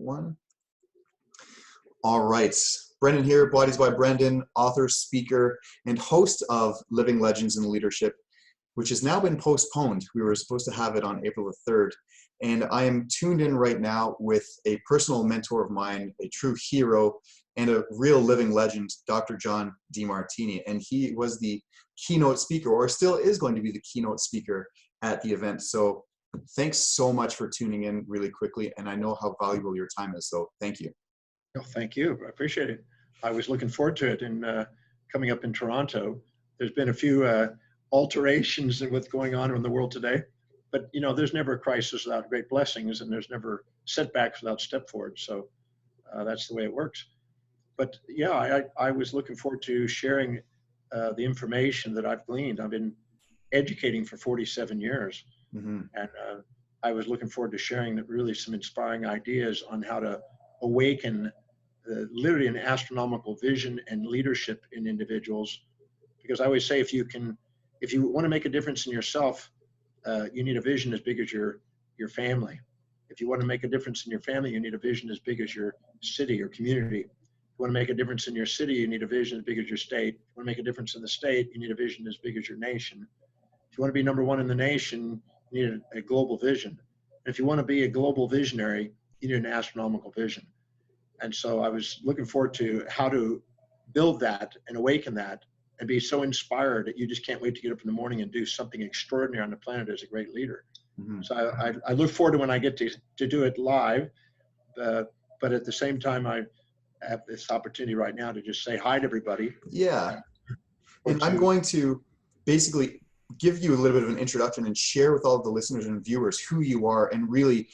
one. All right. Brendan here, Bodies by Brendan, author, speaker, and host of Living Legends in Leadership, which has now been postponed. We were supposed to have it on April the 3rd. And I am tuned in right now with a personal mentor of mine, a true hero, and a real living legend, Dr. John Demartini. And he was the keynote speaker, or still is going to be the keynote speaker at the event. So thanks so much for tuning in really quickly. And I know how valuable your time is. So thank you. Oh, thank you. I appreciate it. I was looking forward to it and coming up in Toronto. There's been a few alterations in what's going on in the world today. But, you know, there's never a crisis without great blessings, and there's never setbacks without step forward. So that's the way it works. But yeah, I was looking forward to sharing the information that I've gleaned. I've been educating for 47 years. Mm-hmm. And I was looking forward to sharing really some inspiring ideas on how to awaken literally an astronomical vision and leadership in individuals. Because I always say, if you want to make a difference in yourself, you need a vision as big as your family. If you want to make a difference in your family, you need a vision as big as your city or community. If you want to make a difference in your city, you need a vision as big as your state. If you want to make a difference in the state, you need a vision as big as your nation. If you want to be number one in the nation, you need a global vision. And if you want to be a global visionary, you need an astronomical vision. And so I was looking forward to how to build that and awaken that and be so inspired that you just can't wait to get up in the morning and do something extraordinary on the planet as a great leader. Mm-hmm. So I look forward to when I get to do it live, but at the same time, I have this opportunity right now to just say hi to everybody. Yeah, and I'm going to basically give you a little bit of an introduction and share with all of the listeners and viewers who you are, and really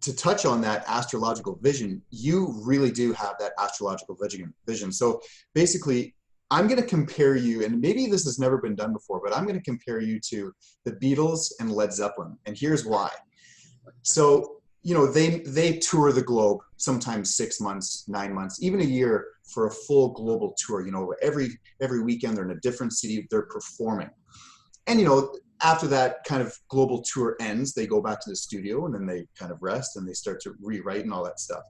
to touch on that astrological vision. You really do have that astrological vision. So basically, I'm going to compare you, and maybe this has never been done before, but I'm going to compare you to the Beatles and Led Zeppelin. And here's why. So, you know, they tour the globe, sometimes 6 months, 9 months, even a year for a full global tour. You know, every weekend they're in a different city, they're performing. And, you know, after that kind of global tour ends, they go back to the studio and then they kind of rest and they start to rewrite and all that stuff.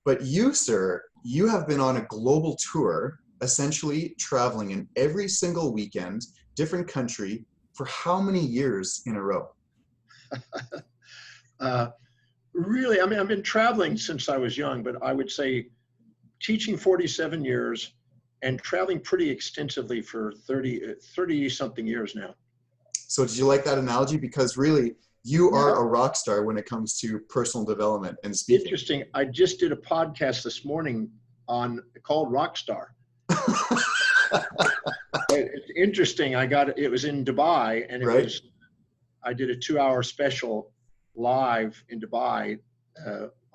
But you, sir, you have been on a global tour, essentially traveling in every single weekend, different country, for how many years in a row? Really, I mean, I've been traveling since I was young, but I would say teaching 47 years and traveling pretty extensively for 30 something years now. So did you like that analogy? Because really, you are a rock star when it comes to personal development and speaking. Interesting. I just did a podcast this morning called Rockstar. It's interesting. It was in Dubai, and I did a 2-hour special live in Dubai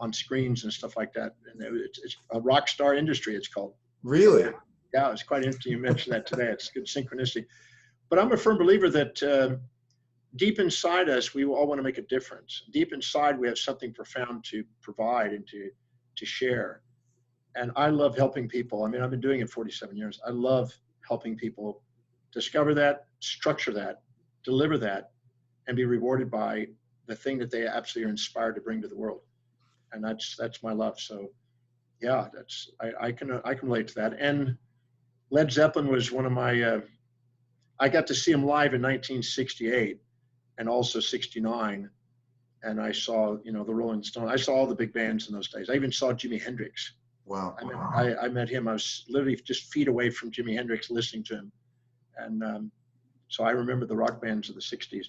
on screens and stuff like that. And it's a rock star industry, it's called. Really? Yeah, it's quite interesting you mentioned that today. It's good synchronicity. But I'm a firm believer that deep inside us, we all want to make a difference. Deep inside, we have something profound to provide and to share. And I love helping people. I mean, I've been doing it 47 years. I love helping people discover that, structure that, deliver that, and be rewarded by the thing that they absolutely are inspired to bring to the world. And that's my love. So yeah, I can relate to that. And Led Zeppelin was one of my, I got to see him live in 1968 and also 69. And I saw, you know, the Rolling Stones. I saw all the big bands in those days. I even saw Jimi Hendrix. Wow. I met him. I was literally just feet away from Jimi Hendrix listening to him. And so I remember the rock bands of the 60s.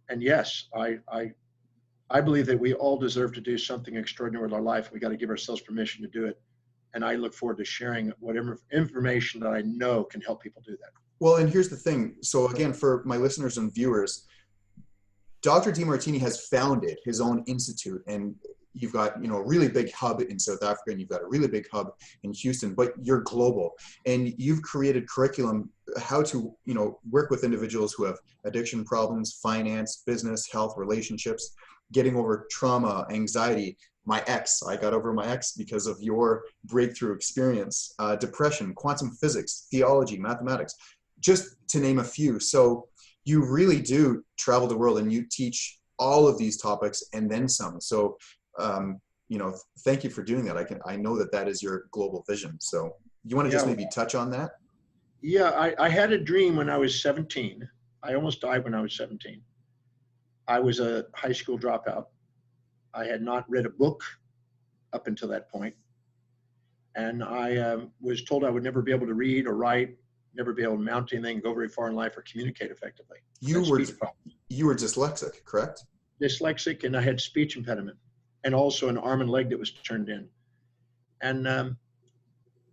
And yes, I believe that we all deserve to do something extraordinary with our life. We got to give ourselves permission to do it. And I look forward to sharing whatever information that I know can help people do that. Well, and here's the thing. So again, for my listeners and viewers, Dr. Demartini has founded his own institute, and you've got, you know, a really big hub in South Africa, and you've got a really big hub in Houston, but you're global, and you've created curriculum how to, you know, work with individuals who have addiction problems, finance, business, health, relationships, getting over trauma, anxiety. I got over my ex because of your breakthrough experience, depression, quantum physics, theology, mathematics, just to name a few. So you really do travel the world and you teach all of these topics and then some. So, thank you for doing that. I know that is your global vision. So you want to just maybe touch on that? Yeah, I had a dream when I was 17. I almost died when I was 17. I was a high school dropout. I had not read a book up until that point. And I was told I would never be able to read or write, never be able to mount anything, go very far in life, or communicate effectively. You were dyslexic, correct? Dyslexic, and I had speech impediment, and also an arm and leg that was turned in. And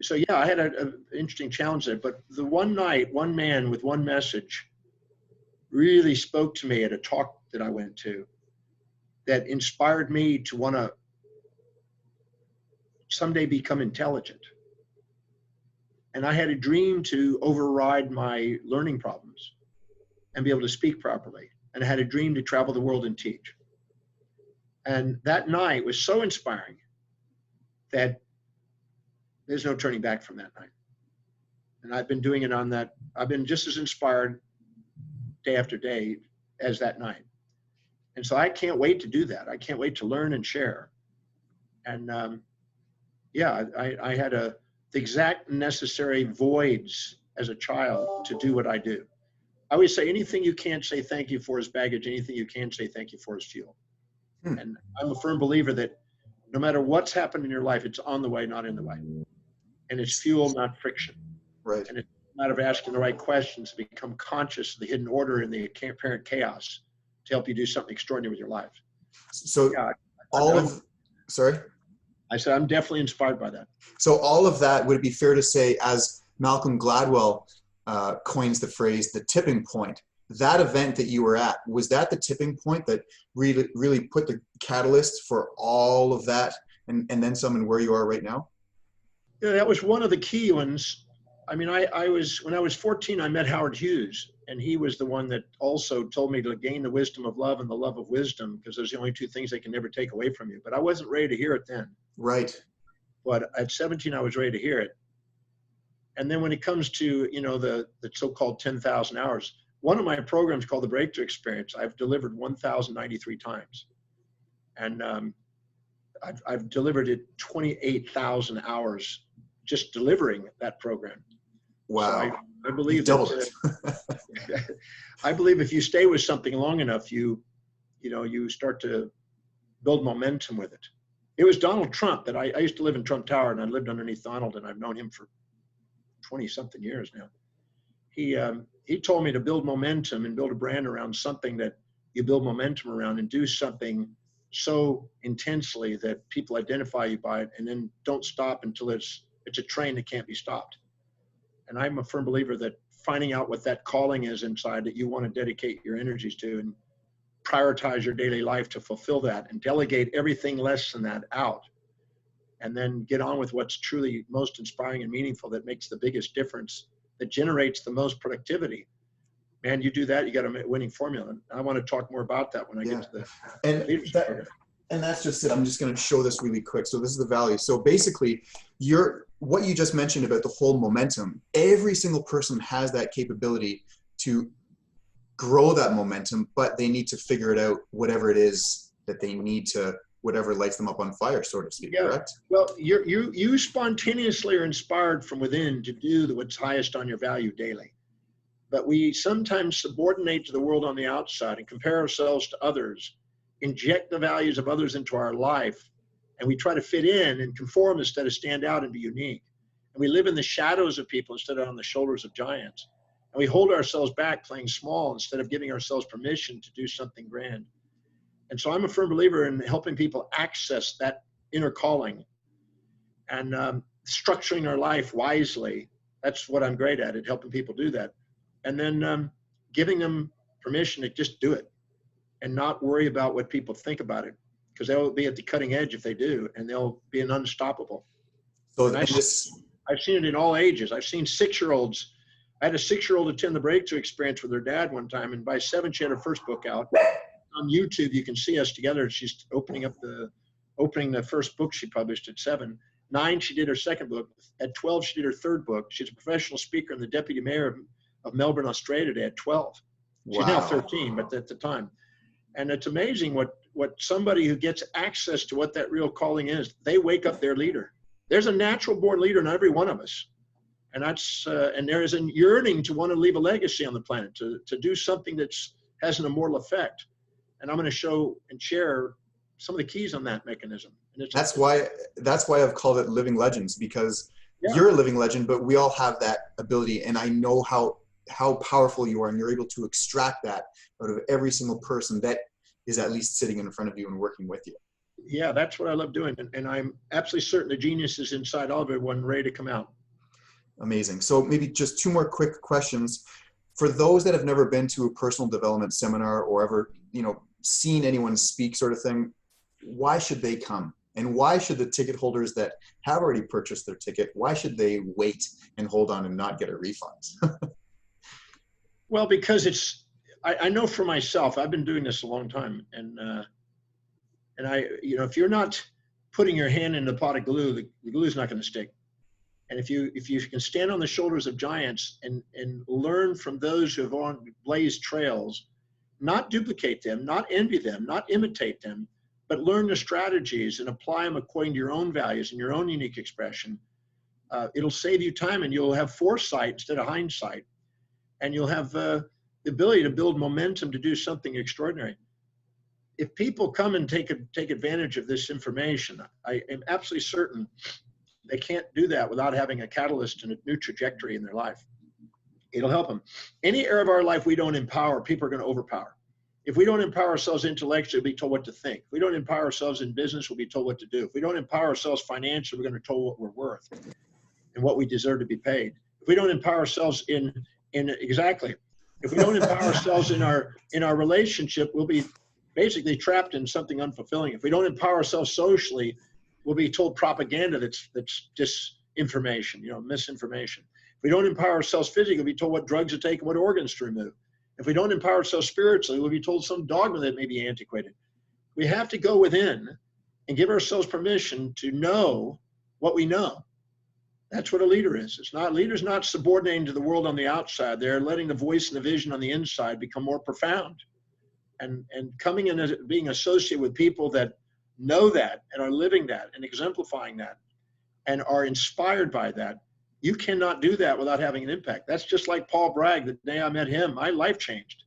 so, yeah, I had an interesting challenge there. But the one night, one man with one message really spoke to me at a talk that I went to that inspired me to want to someday become intelligent. And I had a dream to override my learning problems and be able to speak properly. And I had a dream to travel the world and teach. And that night was so inspiring that there's no turning back from that night. And I've been doing it on that. I've been just as inspired day after day as that night. And so I can't wait to do that. I can't wait to learn and share. And I had the exact necessary voids as a child to do what I do. I always say anything you can't say thank you for is baggage. Anything you can say thank you for is fuel. And I'm a firm believer that no matter what's happened in your life, it's on the way, not in the way. And it's fuel, not friction. Right. And it's a matter of asking the right questions to become conscious of the hidden order and the apparent chaos to help you do something extraordinary with your life. So sorry? I said, I'm definitely inspired by that. So all of that, would it be fair to say, as Malcolm Gladwell coins the phrase, the tipping point, that event that you were at, was that the tipping point that really put the catalyst for all of that and then some in where you are right now? Yeah, that was one of the key ones. I mean, when I was 14, I met Howard Hughes, and he was the one that also told me to gain the wisdom of love and the love of wisdom, because those are the only two things they can never take away from you. But I wasn't ready to hear it then. Right. But at 17, I was ready to hear it. And then when it comes to, the so-called 10,000 hours, one of my programs called the Breakthrough Experience, I've delivered 1,093 times. And I've delivered it 28,000 hours just delivering that program. Wow. So I believe doubled it. I believe if you stay with something long enough, you start to build momentum with it. It was Donald Trump that I used to live in Trump Tower, and I lived underneath Donald, and I've known him for 20 something years now. He told me to build momentum and build a brand around something that you build momentum around, and do something so intensely that people identify you by it, and then don't stop until it's a train that can't be stopped. And I'm a firm believer that finding out what that calling is inside that you want to dedicate your energies to, and prioritize your daily life to fulfill that, and delegate everything less than that out, and then get on with what's truly most inspiring and meaningful, that makes the biggest difference, that generates the most productivity. Man, you do that, you got a winning formula. And I want to talk more about that when I get to the leadership program. And that's just it. I'm just going to show this really quick. So this is the value. So basically, what you just mentioned about the whole momentum, every single person has that capability to grow that momentum, but they need to figure it out, whatever it is that they need to, whatever lights them up on fire, so to speak, correct? Well, you spontaneously are inspired from within to do what's highest on your value daily. But we sometimes subordinate to the world on the outside and compare ourselves to others, inject the values of others into our life, and we try to fit in and conform instead of stand out and be unique. And we live in the shadows of people instead of on the shoulders of giants. And we hold ourselves back playing small instead of giving ourselves permission to do something grand. And so I'm a firm believer in helping people access that inner calling and structuring our life wisely. That's what I'm great at helping people do that. And then giving them permission to just do it and not worry about what people think about it, because they'll be at the cutting edge if they do, and they'll be an unstoppable. So I've seen it in all ages. I've seen 6-year-olds. I had a 6-year-old attend the Breakthrough Experience with her dad one time, and by 7, she had her first book out. On YouTube, you can see us together. She's opening the first book she published at 7. 9, she did her second book. At 12, she did her third book. She's a professional speaker and the deputy mayor of Melbourne, Australia today at 12. She's now 13, but at the time. And it's amazing what what somebody who gets access to what that real calling is, they wake up their leader. There's a natural born leader in every one of us. And that's, and there is a yearning to want to leave a legacy on the planet, to do something that's has an immortal effect. And I'm going to show and share some of the keys on that mechanism. And that's why I've called it Living Legends, because yeah. You're a living legend, but we all have that ability. And I know how powerful you are, and you're able to extract that out of every single person that is at least sitting in front of you and working with you. Yeah, that's what I love doing. And I'm absolutely certain the genius is inside all of everyone ready to come out. Amazing. So maybe just two more quick questions. For those that have never been to a personal development seminar or ever, seen anyone speak sort of thing, why should they come? And why should the ticket holders that have already purchased their ticket, why should they wait and hold on and not get a refund? Well, because I know for myself, I've been doing this a long time. And I, if you're not putting your hand in the pot of glue, the glue is not going to stick. And if you can stand on the shoulders of giants and learn from those who have blazed trails, not duplicate them, not envy them, not imitate them, but learn the strategies and apply them according to your own values and your own unique expression, it'll save you time, and you'll have foresight instead of hindsight. And you'll have the ability to build momentum to do something extraordinary. If people come and take advantage of this information, I am absolutely certain they can't do that without having a catalyst and a new trajectory in their life. It'll help them. Any area of our life we don't empower, people are going to overpower. If we don't empower ourselves intellectually, we'll be told what to think. If we don't empower ourselves in business, we'll be told what to do. If we don't empower ourselves financially, we're going to be told what we're worth and what we deserve to be paid. If we don't empower ourselves exactly. If we don't empower ourselves in our relationship, we'll be basically trapped in something unfulfilling. If we don't empower ourselves socially, we'll be told propaganda that's disinformation, misinformation. If we don't empower ourselves physically, we'll be told what drugs to take and what organs to remove. If we don't empower ourselves spiritually, we'll be told some dogma that may be antiquated. We have to go within and give ourselves permission to know what we know. That's what a leader is. Leader's not subordinating to the world on the outside. They're letting the voice and the vision on the inside become more profound. And coming in as being associated with people that know that and are living that and exemplifying that and are inspired by that. You cannot do that without having an impact. That's just like Paul Bragg. The day I met him, my life changed.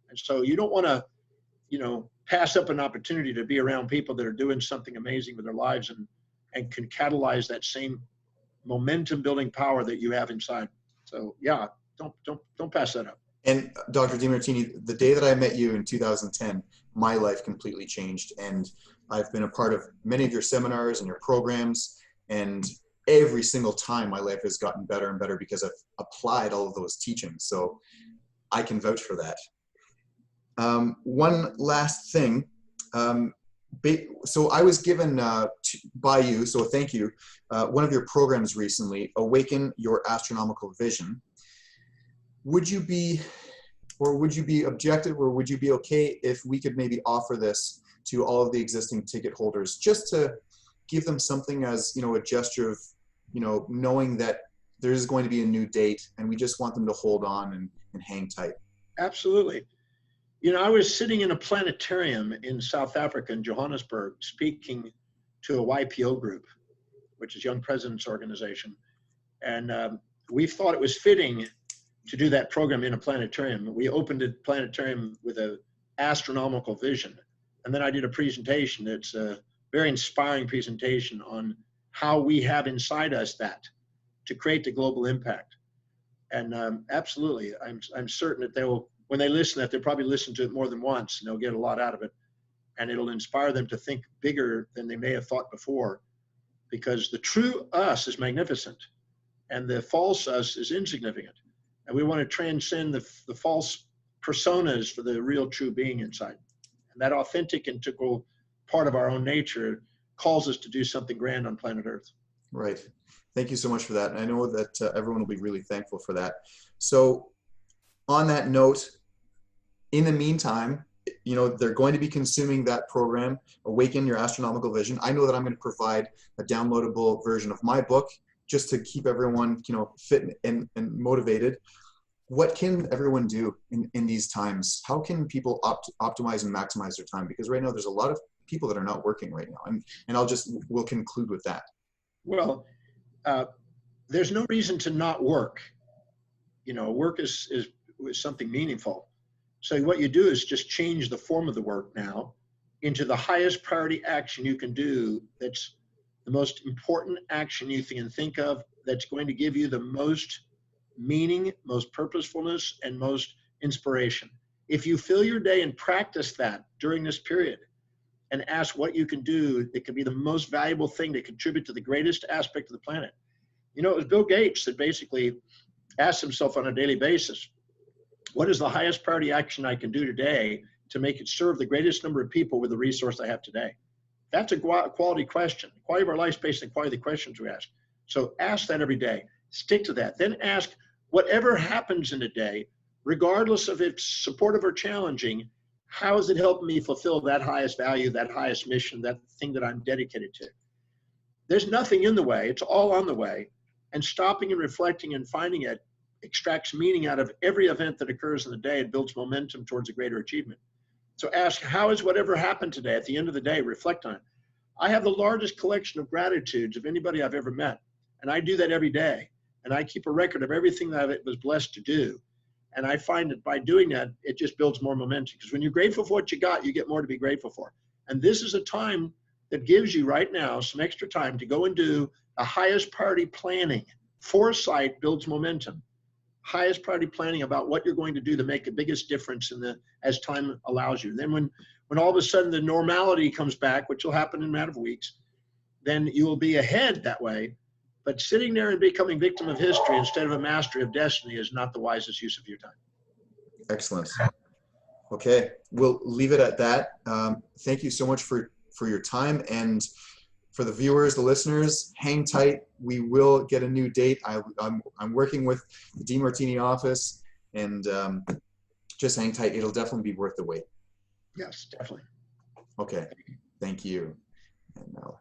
And so you don't want to, pass up an opportunity to be around people that are doing something amazing with their lives and can catalyze that same momentum building power that you have inside. So yeah, don't pass that up. And Dr. Demartini, the day that I met you in 2010, my life completely changed. And I've been a part of many of your seminars and your programs, and every single time my life has gotten better and better because I've applied all of those teachings. So I can vouch for that. One last thing. So I was given by you, so thank you, one of your programs recently, Awaken Your Astronomical Vision. Would you be objective, or would you be okay if we could maybe offer this to all of the existing ticket holders, just to give them something as, a gesture of, knowing that there is going to be a new date, and we just want them to hold on and hang tight? Absolutely. I was sitting in a planetarium in South Africa, in Johannesburg, speaking to a YPO group, which is Young Presidents Organization. And we thought it was fitting to do that program in a planetarium. We opened the planetarium with an astronomical vision. And then I did a presentation. It's a very inspiring presentation on how we have inside us that to create the global impact. And absolutely, I'm certain that when they listen to that, they'll probably listen to it more than once, and they'll get a lot out of it. And it'll inspire them to think bigger than they may have thought before, because the true us is magnificent and the false us is insignificant. And we want to transcend the false personas for the real true being inside. And that authentic, integral part of our own nature calls us to do something grand on planet Earth. Right. Thank you so much for that. And I know that everyone will be really thankful for that. So on that note, in the meantime, they're going to be consuming that program, Awaken Your Astronomical Vision. I know that I'm going to provide a downloadable version of my book just to keep everyone, fit and motivated. what can everyone do in these times? How can people optimize and maximize their time? Because right now there's a lot of people that are not working right now. And we'll conclude with that. Well, there's no reason to not work. Work is something meaningful. So what you do is just change the form of the work now into the highest priority action you can do. That's the most important action you can think of, that's going to give you the most meaning, most purposefulness, and most inspiration. If you fill your day and practice that during this period and ask what you can do that could be the most valuable thing to contribute to the greatest aspect of the planet. It was Bill Gates that basically asked himself on a daily basis, what is the highest priority action I can do today to make it serve the greatest number of people with the resource I have today? That's a quality question. Quality of our life is based on the quality of the questions we ask. So ask that every day. Stick to that. Then ask, whatever happens in a day, regardless of if it's supportive or challenging, how is it helping me fulfill that highest value, that highest mission, that thing that I'm dedicated to? There's nothing in the way. It's all on the way. And stopping and reflecting and finding it extracts meaning out of every event that occurs in the day and builds momentum towards a greater achievement. So ask, how is whatever happened today? At the end of the day, reflect on it. I have the largest collection of gratitudes of anybody I've ever met. And I do that every day. And I keep a record of everything that I was blessed to do. And I find that by doing that, it just builds more momentum. Because when you're grateful for what you got, you get more to be grateful for. And this is a time that gives you right now some extra time to go and do the highest priority planning. Foresight builds momentum. Highest priority planning about what you're going to do to make the biggest difference as time allows you. Then when all of a sudden the normality comes back, which will happen in a matter of weeks, then you will be ahead that way. But sitting there and becoming victim of history instead of a master of destiny is not the wisest use of your time. Excellent. Okay, we'll leave it at that. Thank you so much for your time, and for the viewers, the listeners, hang tight. We will get a new date. I'm working with the Demartini office, and just hang tight. It'll definitely be worth the wait. Yes, definitely. Okay, thank you. And now